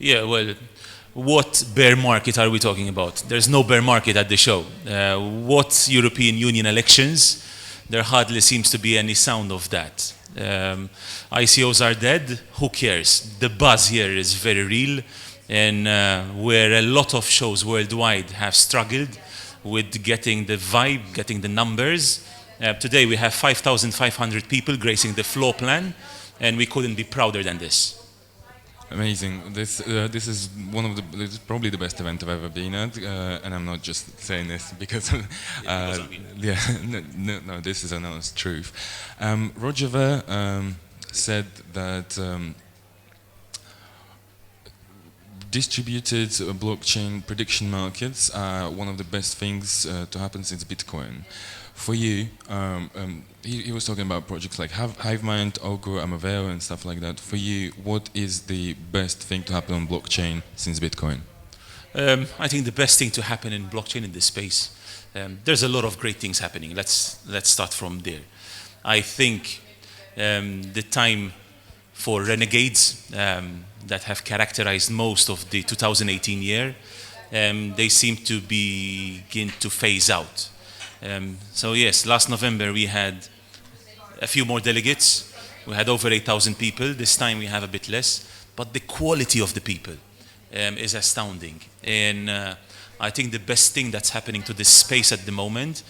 Yeah, well, what bear market are we talking about? There's no bear market at the show. What European Union elections? There hardly seems to be any sound of that. ICOs are dead. Who cares? The buzz here is very real, and where a lot of shows worldwide have struggled with getting the vibe, getting the numbers. Today we have 5,500 people gracing the floor plan, and we couldn't be prouder than this. Amazing. This is this is probably the best event I've ever been at, and I'm not just saying this because, yeah, no, this is an honest truth. Roger Ver said that distributed blockchain prediction markets are one of the best things to happen since Bitcoin. For you, he was talking about projects like HiveMind, Augur, Amoveo, and stuff like that. For you, what is the best thing to happen on blockchain since Bitcoin? I think the best thing to happen in blockchain in this space, there's a lot of great things happening. Let's start from there. I think the time for renegades that have characterized most of the 2018 year, they seem to begin to phase out. So yes, last November we had a few more delegates. We had over 8,000 people. This time we have a bit less, but the quality of the people is astounding. And I think the best thing that's happening to this space at the moment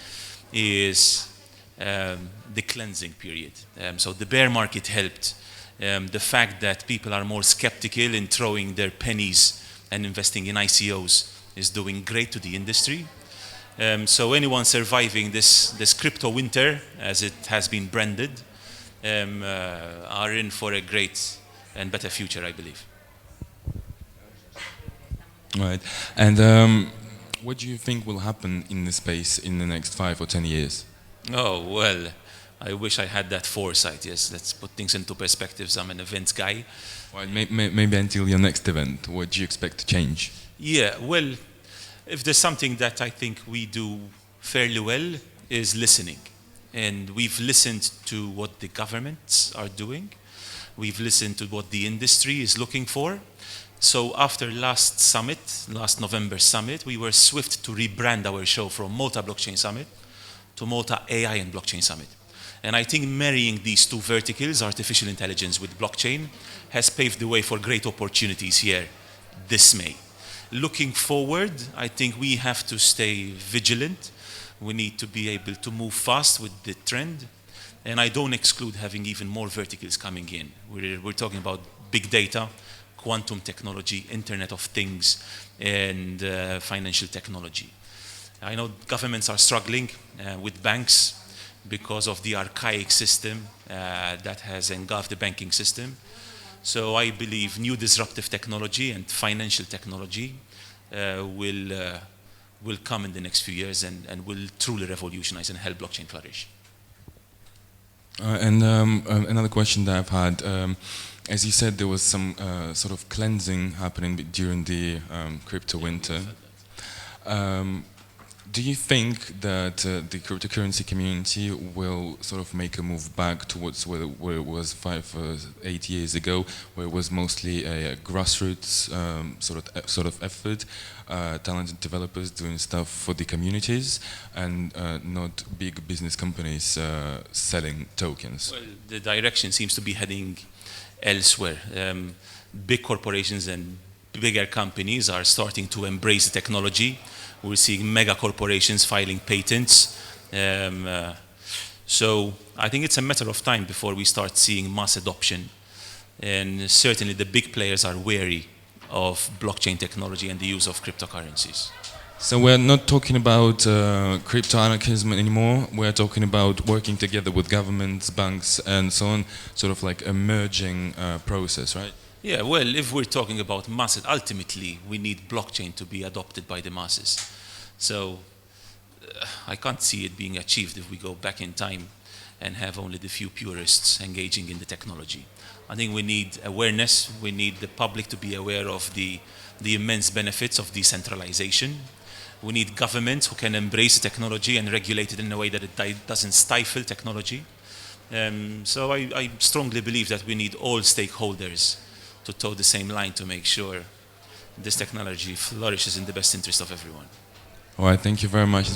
is the cleansing period. So the bear market helped. The fact that people are more skeptical in throwing their pennies and investing in ICOs is doing great to the industry. So anyone surviving this crypto winter, as it has been branded, are in for a great and better future, I believe. Right. And what do you think will happen in the space in the next 5 or 10 years? Oh, well, I wish I had that foresight. Yes, let's put things into perspectives. I'm an events guy. Well, maybe until your next event, what do you expect to change? Yeah, well, if there's something that I think we do fairly well is listening. And we've listened to what the governments are doing. We've listened to what the industry is looking for. So after last November summit, we were swift to rebrand our show from Malta Blockchain Summit to Malta AI and Blockchain Summit. And I think marrying these two verticals, artificial intelligence with blockchain, has paved the way for great opportunities here this May. Looking forward, I think we have to stay vigilant. We need to be able to move fast with the trend. And I don't exclude having even more verticals coming in. We're talking about big data, quantum technology, Internet of Things, and financial technology. I know governments are struggling with banks because of the archaic system that has engulfed the banking system. So I believe new disruptive technology and financial technology will come in the next few years and will truly revolutionize and help blockchain flourish. And another question that I've had, as you said, there was some sort of cleansing happening during the crypto winter. Do you think that the cryptocurrency community will sort of make a move back towards where it was 5 or 8 years ago, where it was mostly a grassroots sort of effort, talented developers doing stuff for the communities, and not big business companies selling tokens? Well, the direction seems to be heading elsewhere. Big corporations and bigger companies are starting to embrace the technology. We're seeing mega corporations filing patents. So I think it's a matter of time before we start seeing mass adoption. And certainly the big players are wary of blockchain technology and the use of cryptocurrencies. So we're not talking about crypto anarchism anymore. We're talking about working together with governments, banks, and so on, sort of like a merging process, right? Yeah, well, if we're talking about masses, ultimately we need blockchain to be adopted by the masses. So I can't see it being achieved if we go back in time and have only the few purists engaging in the technology. I think we need awareness. We need the public to be aware of the immense benefits of decentralization. We need governments who can embrace technology and regulate it in a way that it doesn't stifle technology. So I strongly believe that we need all stakeholders to toe the same line to make sure this technology flourishes in the best interest of everyone. All right, thank you very much.